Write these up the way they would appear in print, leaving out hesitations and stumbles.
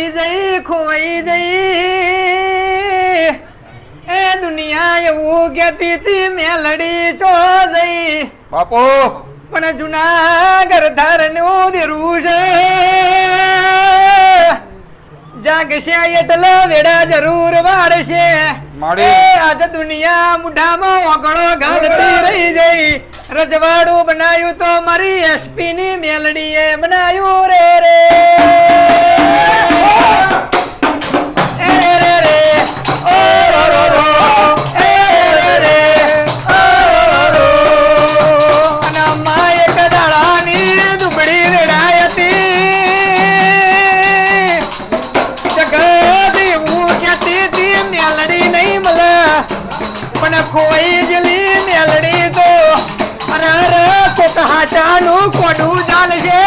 ખોવાઈ જઈ એ દુનિયા એવું કહેતી હતી મેલડી ચો જઈ બાપુ પણ જુનાગઢ ધારનું દેરું છે જાગશે એટલે વેડા જરૂર વાળશે આજ દુનિયા મુઢામાં ઓગળો ગાલતી રહી જઈ રજવાડું બનાવ્યું તો મારી એસપી ની મેલડીએ બનાવ્યું રે રે ખોઈ જલી મેલડી તો અરે કોટાનું કોડું ચાલશે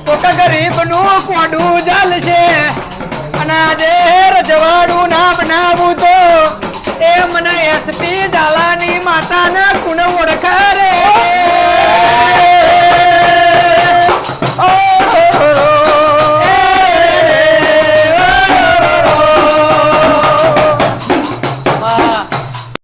કોટ ગરીબ નું કોડું ચાલશે અને આજે રજવાડું ના બનાવું તો એ મને એસપી ઝાલાની માતાના કુણ ઓળખા રે